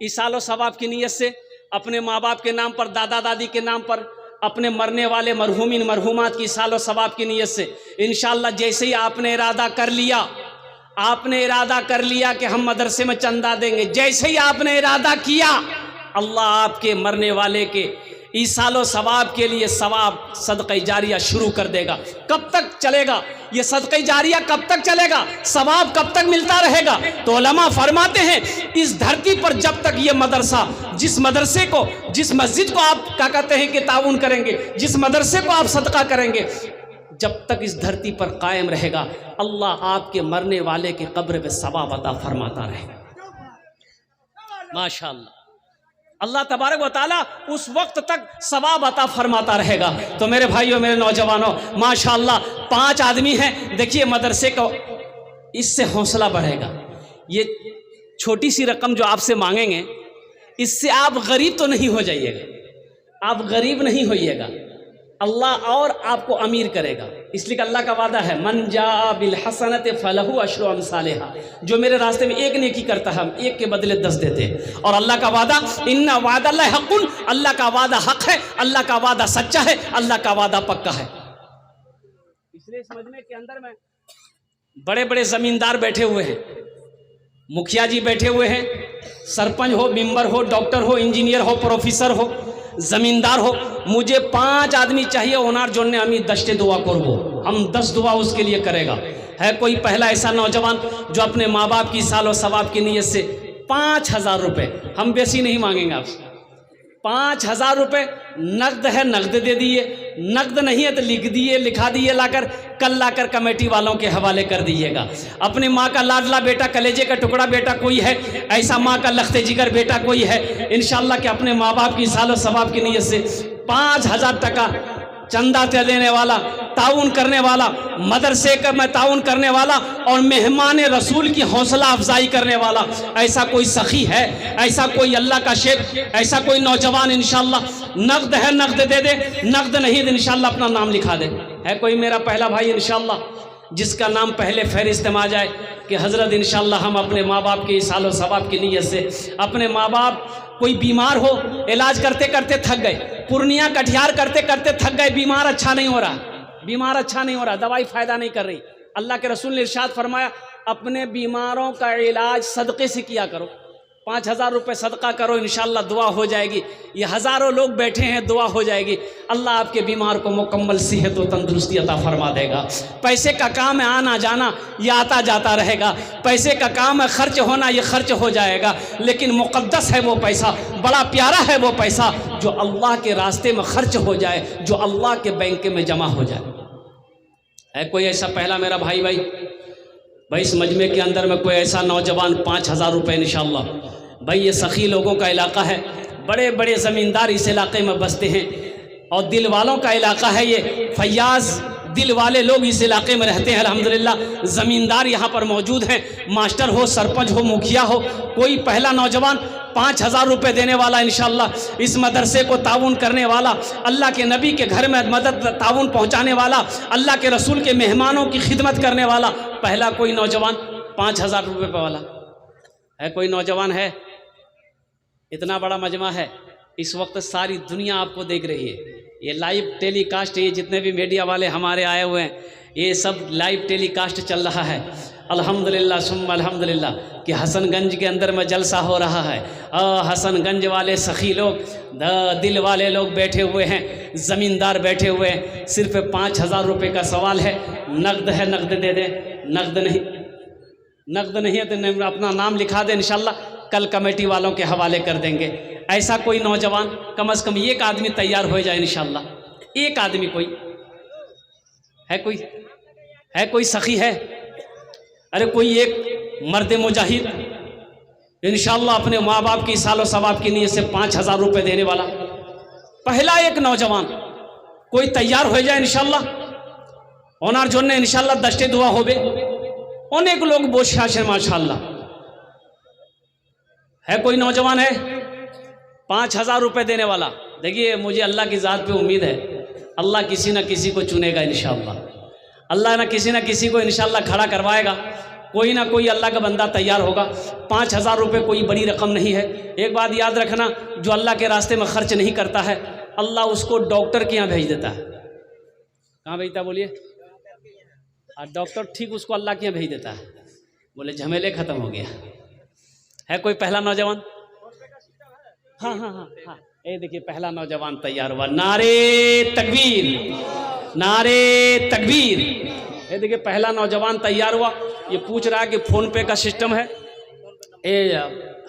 इसालो सवाब की नीयत से, अपने माँ बाप के नाम पर, दादा दादी के नाम पर, अपने मरने वाले मरहूमिन मरहूमात की इसालो सवाब की नीयत से इंशाअल्लाह जैसे ही आपने इरादा कर लिया कि हम मदरसे में चंदा देंगे, जैसे ही आपने इरादा किया अल्लाह आपके मरने वाले के ईसालो सवाब के लिए सवाब सदक़े जारिया शुरू कर देगा। कब तक चलेगा ये सदक़े जारिया, कब तक चलेगा, सवाब कब तक मिलता रहेगा? तो उलमा फरमाते हैं इस धरती पर जब तक ये मदरसा, जिस मदरसे को, जिस मस्जिद को आप क्या कहते हैं कि ताउन करेंगे, जिस मदरसे को आप सदका करेंगे, जब तक इस धरती पर कायम रहेगा अल्लाह आपके मरने वाले के कब्र में सवाब अता फरमाता रहेगा। माशाअल्लाह। अल्लाह तबारक व तआला उस वक्त तक सवाब अता फरमाता रहेगा। तो मेरे भाइयों, मेरे नौजवानों, माशाअल्लाह 5 आदमी हैं। देखिए मदरसे का इससे हौसला बढ़ेगा। ये छोटी सी रकम जो आपसे मांगेंगे, इससे आप गरीब तो नहीं हो जाइएगा, आप गरीब नहीं होइएगा, अल्लाह और आपको अमीर करेगा। इसलिए कि अल्लाह का वादा है, मन जा बिल हसनत फलहु अशरु अमसालिहा, जो मेरे रास्ते में एक नेकी करता है हम एक के बदले 10 देते हैं। और अल्लाह का वादा, इन्ना वादल्लाहि हक़्क़ुन, अल्लाह का वादा हक है, अल्लाह का वादा सच्चा है, अल्लाह का वादा पक्का है। इसलिए इस मजमे के अंदर में बड़े बड़े जमींदार बैठे हुए हैं, मुखिया जी बैठे हुए हैं, सरपंच हो, मेंबर हो, डॉक्टर हो, इंजीनियर हो, प्रोफेसर हो, जमींदार हो। मुझे 5 आदमी चाहिए ओनार जोड़ने, हम 10 दुआ करबो, हम 10 दुआ उसके लिए करेगा। है कोई पहला ऐसा नौजवान जो अपने माँ बाप की साल और सवाब की नीयत से 5000 रुपये, हम बेसी नहीं मांगेंगे आपसे, 5000 रुपये नकद है, नकद दे दिए, नकद नहीं है तो लिख दिए, लिखा दिए लाकर, कल लाकर कमेटी वालों के हवाले कर दीजिएगा। अपने माँ का लाडला बेटा, कलेजे का टुकड़ा बेटा कोई है, ऐसा माँ का लखते जिगर बेटा कोई है, इंशाल्लाह कि अपने माँ बाप की सालो सवाब की नीयत से 5000 टका चंदा देने वाला, ताउन करने वाला, मदरसे का में ताउन करने वाला और मेहमान रसूल की हौसला अफजाई करने वाला, ऐसा कोई सखी है, ऐसा कोई अल्लाह का शेख, ऐसा कोई नौजवान इंशाल्लाह नकद है नकद दे दे, नकद नहीं तो इंशाल्लाह अपना नाम लिखा दे। है कोई मेरा पहला भाई इंशाल्लाह जिसका नाम पहले फहरिस्त में आ जाए कि हज़रत इंशाल्लाह हम अपने माँ बाप के सालो सवाब की नीयत से, अपने माँ बाप कोई बीमार हो, इलाज करते करते थक गए, पूर्णिया कटिहार करते करते थक गए, बीमार अच्छा नहीं हो रहा, बीमार अच्छा नहीं हो रहा, दवाई फ़ायदा नहीं कर रही। अल्लाह के रसूल ने इरशाद फरमाया, अपने बीमारों का इलाज सदक़े से किया करो, 5000 रुपये सदका करो, इंशाल्लाह दुआ हो जाएगी। ये हज़ारों लोग बैठे हैं, दुआ हो जाएगी, अल्लाह आपके बीमार को मुकम्मल सेहत और तंदुरुस्ती अता फरमा देगा। पैसे का काम है आना जाना, ये आता जाता रहेगा, पैसे का काम है खर्च होना, ये खर्च हो जाएगा, लेकिन मुक़द्दस है वो पैसा, बड़ा प्यारा है वो पैसा जो अल्लाह के रास्ते में खर्च हो जाए, जो अल्लाह के बैंक में जमा हो जाए। है कोई ऐसा पहला मेरा भाई इस मजमे के अंदर में कोई ऐसा नौजवान 5000 रुपये इंशाल्लाह। भाई ये सखी लोगों का इलाका है, बड़े बड़े ज़मींदार इस इलाके में बसते हैं और दिल वालों का इलाका है ये, फैयाज़ दिल वाले लोग इस इलाके में रहते हैं। अल्हम्दुलिल्लाह ज़मींदार यहाँ पर मौजूद हैं, मास्टर हो, सरपंच हो, मुखिया हो, कोई पहला नौजवान 5000 रुपये देने वाला इंशाल्लाह, इस मदरसे को ताउन करने वाला, अल्लाह के नबी के घर में मदद ताउन पहुँचाने वाला, अल्लाह के रसूल के मेहमानों की खिदमत करने वाला, पहला कोई नौजवान 5000 रुपये वाला है। कोई नौजवान है? इतना बड़ा मजमा है, इस वक्त सारी दुनिया आपको देख रही है, ये लाइव टेलीकास्ट, ये जितने भी मीडिया वाले हमारे आए हुए हैं, ये सब लाइव टेलीकास्ट चल रहा है। अल्हम्दुलिल्लाह सुम्मा अल्हम्दुलिल्लाह कि हसनगंज के अंदर में जलसा हो रहा है। हसनगंज वाले सखी लोग, दिल वाले लोग बैठे हुए हैं, ज़मींदार बैठे हुए हैं। सिर्फ 5000 रुपये का सवाल है, नकद है नकद दे दें, नकद नहीं है तो अपना नाम लिखा दें, इंशाल्लाह कल कमेटी वालों के हवाले कर देंगे। ऐसा कोई नौजवान कम से कम एक आदमी तैयार हो जाए इंशाल्लाह, एक आदमी कोई है, कोई सखी है, अरे कोई एक मर्द मुजाहिद इंशाल्लाह अपने माँ बाप की सालो सवाब की नीयत से 5000 रुपये देने वाला पहला एक नौजवान कोई तैयार हो जाए इंशाल्लाह, ओनार जोड़ने इंशाल्लाह 10 दुआ होबे, अनेक लोग बोशा है माशाल्लाह। है कोई नौजवान है 5000 रुपये देने वाला? देखिए मुझे अल्लाह की ज़ात पे उम्मीद है, अल्लाह किसी न किसी को चुनेगा इंशाल्लाह, अल्लाह ना किसी न किसी को इंशाल्लाह खड़ा करवाएगा, कोई ना कोई अल्लाह का बंदा तैयार होगा। 5000 रुपये कोई बड़ी रकम नहीं है। एक बात याद रखना, जो अल्लाह के रास्ते में खर्च नहीं करता है, अल्लाह उसको डॉक्टर के यहाँ भेज देता है। कहाँ भेजता है बोलिए? डॉक्टर ठीक उसको अल्लाह के यहाँ भेज देता है, बोले झमेले ख़त्म हो गया। है कोई पहला नौजवान? हाँ, ये देखिए पहला नौजवान तैयार हुआ, नारे तकबीर, नारे तकबीर। ये देखिए पहला नौजवान तैयार हुआ। ये पूछ रहा है कि फ़ोन पे का सिस्टम है? ए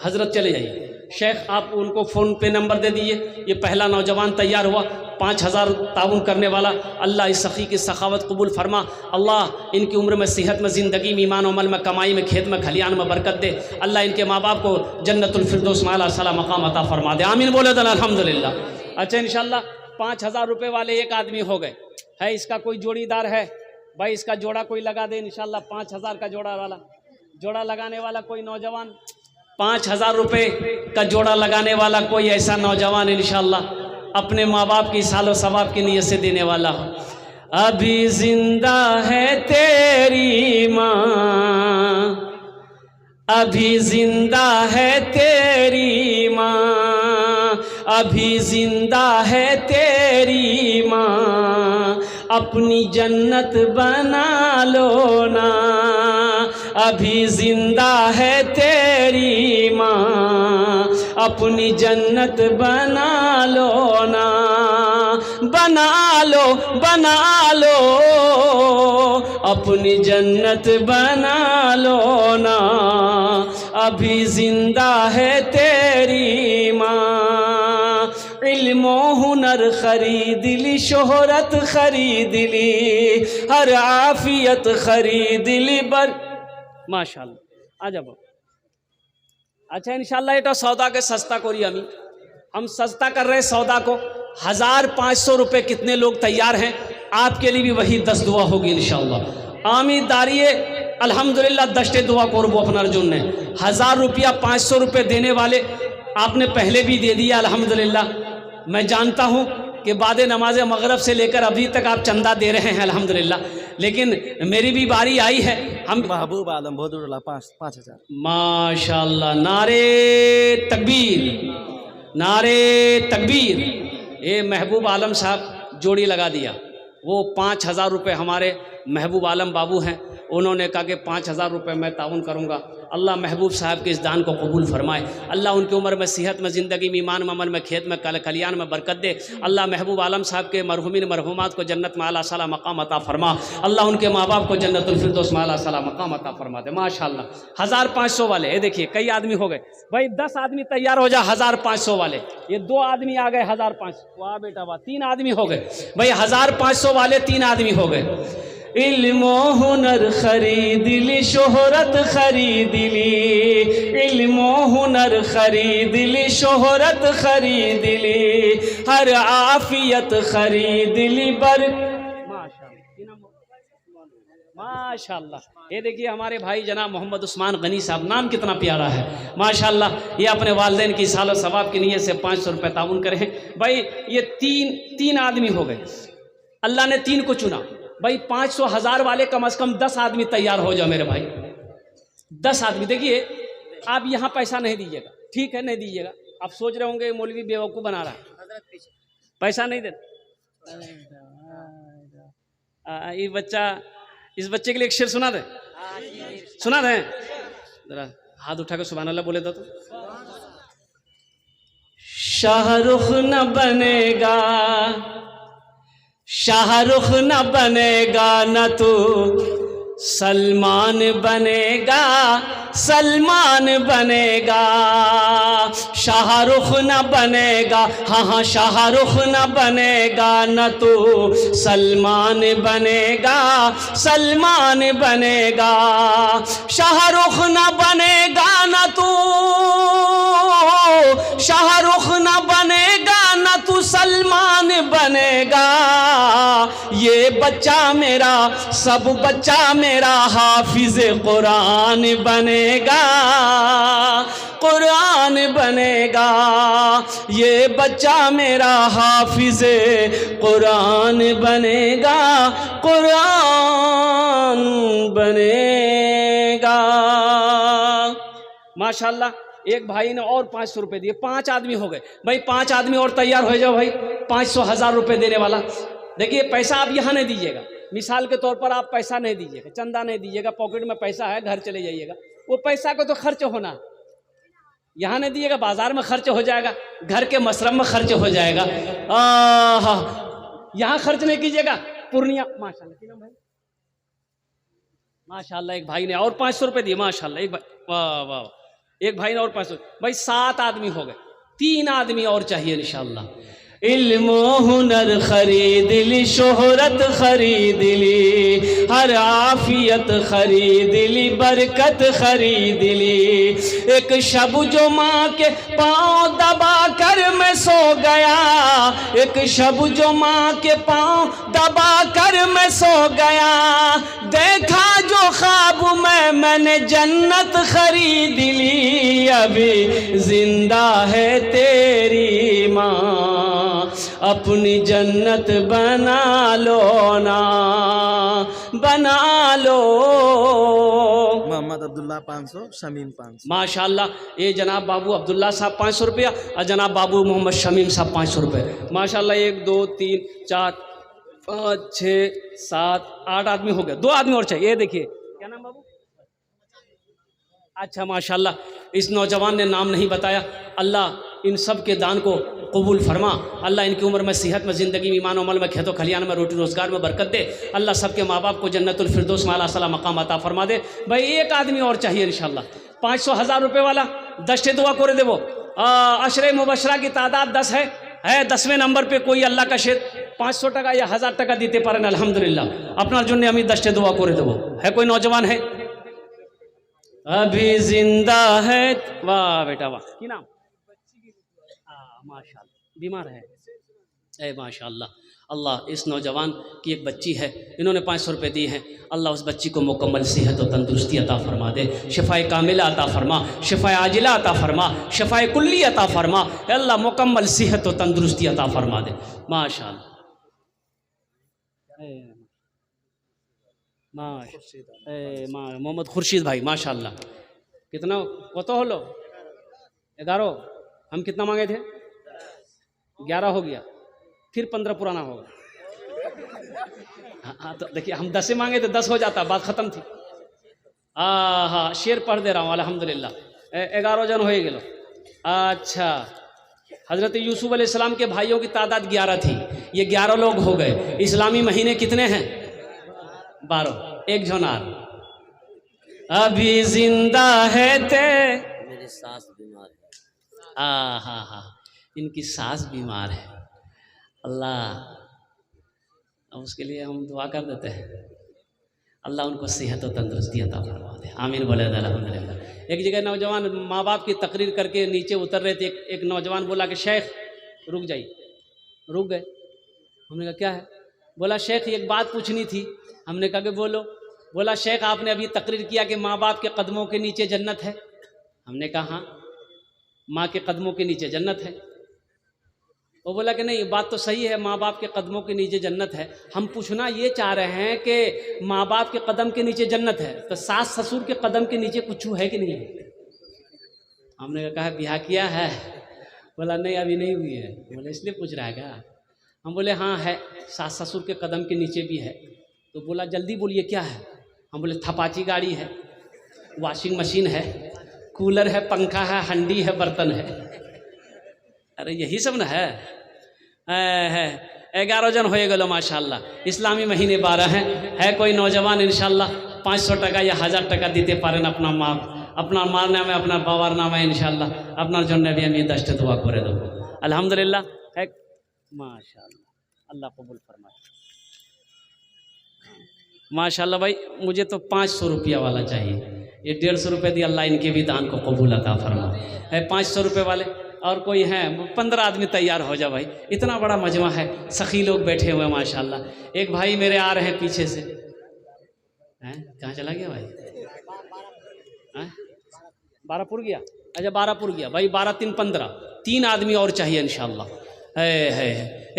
हजरत चले जाइए, शेख आप उनको फ़ोन पे नंबर दे दीजिए। ये पहला नौजवान तैयार हुआ 5000 ताउन करने वाला। अल्लाह इस सखी की सखावत कबूल फरमा। अल्लाह इनकी उम्र में, सेहत में, ज़िंदगी में, ईमान अमल में, कमाई में, खेत में, खलियान में बरकत दे। अल्लाह इनके माँ बाप को जन्नतुल फिरदौस माला सला मकाम अता फरमा दे। आमीन बोले तो अल्हम्दुलिल्लाह। अच्छा इंशाल्लाह 5000 रुपये वाले एक आदमी हो गए है। इसका कोई जोड़ीदार है भाई, इसका जोड़ा कोई लगा दे इंशाल्लाह। 5000 का जोड़ा लगाने वाला कोई नौजवान, 5000 रुपये का जोड़ा लगाने वाला कोई ऐसा नौजवान इंशाल्लाह अपने माँ बाप की सालो सवाब की नीयत से देने वाला हो। अभी जिंदा है तेरी माँ, अभी जिंदा है तेरी माँ, अभी जिंदा है तेरी माँ, अपनी जन्नत बना लो ना। अभी जिंदा है तेरी माँ, अपनी जन्नत बना लो ना। बना लो, बना लो, अपनी जन्नत बना लो ना। अभी जिंदा है तेरी माँ, इल्मो हुनर खरीद ली, शोहरत खरीद ली, हर आफियत खरीद ली बर। माशाल्लाह आ जाओ। अच्छा इंशाल्लाह এটা सौदा के सस्ता करी हम सस्ता कर रहे सौदा को। 1500 रुपये कितने लोग तैयार हैं? आपके लिए भी वही 10 दुआ होगी इंशाल्लाह। आमी दारिये अल्हम्दुलिल्लाह 10 दुआ करबो अपनार जन्ने। 1000 रुपया 500 रुपये देने वाले आपने पहले भी दे दिया अल्हम्दुलिल्लाह। मैं जानता हूँ कि बाद नमाज मगरब से लेकर अभी तक आप चंदा दे रहे हैं अल्हम्दुलिल्लाह, लेकिन मेरी भी बारी आई है। हम महबूब आलम बहुत 5,000 माशाल्लाह। नारे तकबीर, नारे तकबीर। ये महबूब आलम साहब जोड़ी लगा दिया। वो 5000 रुपये हमारे महबूब आलम बाबू हैं, उन्होंने कहा कि 5000 रुपये मैं ताउन करूँगा। अल्लाह महबूब साहब के इस दान को कबूल फरमाए। अल्लाह उनकी उम्र में, सेहत में, ज़िंदगी में, ईमान में, अमल में, खेत में, कलियान में बरकत दे। अल्लाह महबूब आलम साहब के मरहुमीन मरहुमात को जन्नत में आला सला मकाम अता फरमा। अल्लाह उनके माँ बाप को जन्नतुल फिरदौस में आला सला मकाम अता फरमा दे। माशाल्लाह 1500 वाले, ये देखिए कई आदमी हो गए भाई। 10 आदमी तैयार हो जा 1500 वाले। ये 2 आदमी आ गए 1500। वाह बेटा वाह, 3 आदमी हो गए भाई। 1500 वाले 3 आदमी हो गए। इल्मो हुनर खरीद ली, शोहरत खरीद ली, इल्मो हुनर खरीद ली, शोहरत खरीद ली, हर आफियत खरीद ली बर। माशाल्लाह। ये देखिए हमारे भाई जनाब मोहम्मद उस्मान गनी साहब, नाम कितना प्यारा है माशाल्लाह। ये अपने वालिदैन की सालो सवाब की नीयत से 500 रुपये ताउन करे हैं भाई। ये तीन आदमी हो गए। अल्लाह ने 3 को चुना भाई। 500 1000 वाले कम से कम 10 आदमी तैयार हो जाओ मेरे भाई। 10 आदमी। देखिए आप यहाँ पैसा नहीं दीजिएगा, ठीक है, नहीं दीजिएगा। आप सोच रहे होंगे मौलवी बेवकूफ़ बना रहा है, पैसा नहीं दे। ये बच्चा, इस बच्चे के लिए एक शेर सुना दे, सुना दे जरा। हाथ उठा के सुभान अल्लाह बोले तो। शाहरुख न बनेगा, शाहरुख न बनेगा, न तो सलमान बनेगा, सलमान बनेगा। शाहरुख न बनेगा, हाँ हाँ शाहरुख न बनेगा, न तो सलमान बनेगा, सलमान बनेगा। शाहरुख न बनेगा, न तो शाहरुख न बनेगा, न तू सलमान बनेगा। ये बच्चा मेरा, सब बच्चा मेरा हाफिज कुरान बनेगा, कुरान बनेगा। ये बच्चा मेरा हाफिज कुरान बनेगा, कुरान बनेगा। माशाल्लाह। एक भाई ने और 500 रुपये दिए। 5 आदमी हो गए भाई। 5 आदमी और तैयार हो जाओ भाई। 500 1000 रुपये देने वाला। देखिए पैसा आप यहाँ नहीं दीजिएगा, मिसाल के तौर पर आप पैसा नहीं दीजिएगा, चंदा नहीं दीजिएगा, पॉकेट में पैसा है घर चले जाइएगा। वो पैसा को तो खर्च होना, यहाँ नहीं दीजिएगा, बाजार में खर्च हो जाएगा, घर के मशरब में खर्च हो जाएगा। यहाँ खर्च नहीं कीजिएगा। पूर्णिया माशाल्लाह भाई, माशाल्लाह एक भाई ने और 500 रुपये दिए माशाल्लाह। एक भाई, वाह वाह एक भाई ने और 500, भाई 7 आदमी हो गए, 3 आदमी और चाहिए इंशाअल्लाह। इल्म हुनर खरीद ली, शोहरत खरीद ली, हर आफियत खरीद ली, बरकत खरीद ली। एक शब जो माँ के पाँव दबा कर मैं सो गया, एक शब जो माँ के पाँव दबा कर मैं सो गया, देखा जो ख्वाब मैंने जन्नत खरीद ली। अभी जिंदा है तेरी माँ, अपनी जन्नत बना लो ना, बना लो। मोहम्मद अब्दुल्ला 500, शमीम 500। माशाल्लाह, ये जनाब बाबू अब्दुल्ला साहब 500 रुपया और जनाब बाबू मोहम्मद शमीम साहब 500 रुपये। माशाल्लाह 1 2 3 4 5 6 7 8 आदमी हो गए, 2 आदमी और चाहिए। ये देखिए क्या नाम बाबू? अच्छा माशाल्लाह, इस नौजवान ने नाम नहीं बताया। अल्लाह इन सब के दान को कबूल फरमा। अल्लाह इनकी उम्र में, सेहत में, ज़िंदगी में, ईमान अमल में, खेतों खलियान में, रोटी रोज़गार में बरकत दे। अल्लाह सबके माँ बाप को जन्नतुल फिरदौस में आला सला मकाम अता फरमा दे। भाई 1 आदमी और चाहिए इंशाअल्लाह। 500 1000 रुपये वाला 10 दुआ करे देवो। अशरे मुबशरा की तादाद 10 है 10वें नंबर पे कोई अल्लाह का शेर 500 टका या 1000 टका दीते पारें अल्हम्दुलिल्लाह। अपना जुन्ने अमी 10 दुआ करे देवो। है कोई नौजवान है अभी जिंदा है? वाह बेटा वाह। की नाम? माशाल्लाह, बीमार है। माशाल्लाह, अल्लाह इस नौजवान की एक बच्ची है, इन्होंने 500 रुपये दिए हैं। अल्लाह उस बच्ची को मुकम्मल सेहत और तंदुरुस्ती अता फरमा दे, शिफाए कामिला अता फरमा, शिफाए आजिला अता फरमा, शिफाए कुल्ली अता फरमा। अल्लाह मुकम्मल सेहत और तंदुरुस्ती अता फरमा दे। माशाल्लाह मोहम्मद खुर्शीद भाई माशाल्लाह। कितना कत हलो? 11। हम कितना मांगे थे? 11 हो गया, फिर 15 पुराना होगा। हाँ तो देखिए, हम 10 मांगे थे, 10 हो जाता, बात ख़त्म थी। हाँ शेर पढ़ दे रहा हूँ अल्हम्दुलिल्लाह। 11 जन हो गए। अच्छा, हज़रत यूसुफ अलैहिस्सलाम के भाइयों की तादाद 11 थी, ये 11 लोग हो गए। इस्लामी महीने कितने हैं? 12। एक जोनार अभी जिंदा है ते, मेरी सास बीमार है। हाँ, इनकी सास बीमार है। अल्लाह, अब उसके लिए हम दुआ कर देते हैं, अल्लाह उनको सेहत और तंदुरुस्ती अता फरमा दे। आमीन बोले अल्हम्दुलिल्लाह। एक जगह नौजवान माँ बाप की तकरीर करके नीचे उतर रहे थे, एक नौजवान बोला कि शेख रुक जाइए। रुक गए। हमने कहा क्या है? बोला शेख एक बात पूछनी थी। हमने कहा कि बोलो। बोला शेख आपने अभी तकरीर किया कि माँ बाप के कदमों के नीचे जन्नत है। हमने कहा हाँ, माँ के कदमों के नीचे जन्नत है। वो बोला कि नहीं, बात तो सही है, माँ बाप के कदमों के नीचे जन्नत है। हम पूछना ये चाह रहे हैं कि माँ बाप के कदम के नीचे जन्नत है, तो सास ससुर के कदम के नीचे कुछ है कि नहीं है? हमने कहा ब्याह किया है? बोला नहीं अभी नहीं हुई है। बोले इसलिए पूछ रहा है क्या? हम बोले हाँ है, सास ससुर के कदम के नीचे भी है। तो बोला जल्दी बोलिए क्या है? हम बोले थपाची गाड़ी है, वॉशिंग मशीन है, कूलर है, पंखा है, हंडी है, बर्तन है। अरे यही सब ना है। 11 जन हो गए माशाल्लाह। इस्लामी महीने 12 हैं। है कोई नौजवान इंशाल्लाह 500 टका या 1000 टका दीते पारें अपना मार नाम है, अपना बाबार नाम है इंशाल्लाह। अपना जन्ने भी हम 10 दुआ करे दो अल्हम्दुलिल्लाह। है माशाल्लाह, अल्लाह कबूल फरमाए। माशाल्लाह भाई, मुझे तो 500 रुपया वाला चाहिए। ये 150 रुपये दिए, अल्लाह इनके भी दान को कबूल अता फरमाए। है 500 रुपये वाले और कोई हैं? 15 आदमी तैयार हो जा भाई, इतना बड़ा मजमा है, सखी लोग बैठे हुए हैं माशाल्लाह। एक भाई मेरे आ रहे हैं पीछे से। हैं कहाँ चला गया भाई? 12 गया। अच्छा 12 गया भाई। 12 3 15, 3 आदमी और चाहिए इंशाल्लाह। है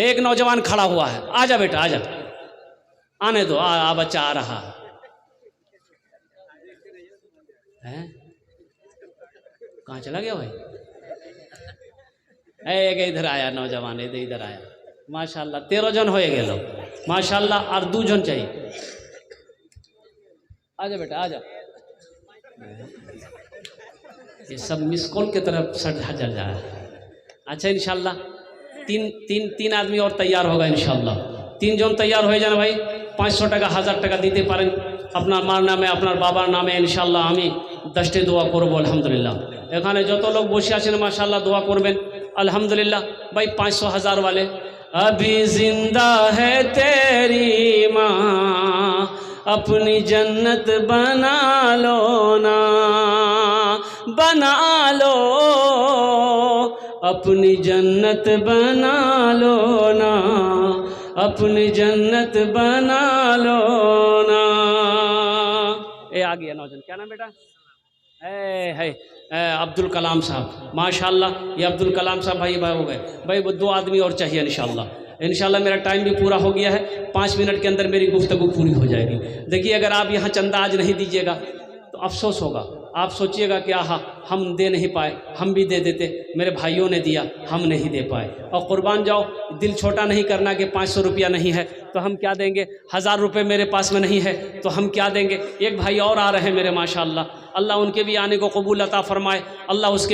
एक नौजवान खड़ा हुआ है। आजा बेटा आजा, आने दो। आ बच्चा आ रहा है। कहाँ चला गया भाई? इधर आया नौजवान, इधर आया माशाल्लाह। 13 जन हो गए लोग माशाल्लाह, और 2 जन चाहिए। आजा बेटा आजा। ये सब मिस कॉल की तरफ सजा जल जा रहा है। अच्छा इंशाल्लाह 3 आदमी और तैयार होगा इंशाल्लाह। 3 जन तैयार हो जाना भाई। 500 टका 1000 टका दीते पारें अपना मार नाम है, अपना बाबार नाम है इंशाल्लाह। हमें 10 दुआ करब अल्हम्दुलिल्लाह। এখানে যত লোক বসে আছেন মাশাআল্লাহ দোয়া করবেন। আলহামদুলিল্লাহ ভাই 500 1000 वाले अभी जिंदा है तेरी माँ अपनी जन्नत बना लो ना, बना लो अपनी जन्नत बना लो ना, अपनी जन्नत बना लो ना। ए आ गया नौजवान, क्या नाम बेटा? है अब्दुल कलाम साहब, माशाल्लाह ये अब्दुल कलाम साहब भाई हो गए। भाई वो 2 आदमी और चाहिए इंशाल्लाह। मेरा टाइम भी पूरा हो गया है, 5 मिनट के अंदर मेरी गुफ्तगू पूरी हो जाएगी। देखिए अगर आप यहाँ चंदा आज नहीं दीजिएगा तो अफसोस होगा, आप सोचिएगा कि आहा हम दे नहीं पाए, हम भी दे देते, मेरे भाइयों ने दिया हम नहीं दे पाए। और कुर्बान जाओ, दिल छोटा नहीं करना कि 500 रुपया नहीं है तो हम क्या देंगे, 1000 रुपये मेरे पास में नहीं है तो हम क्या देंगे। एक भाई और आ रहे हैं मेरे माशाअल्लाह, अल्लाह उनके भी आने को कबूल अता फरमाए, अल्लाह उसके भी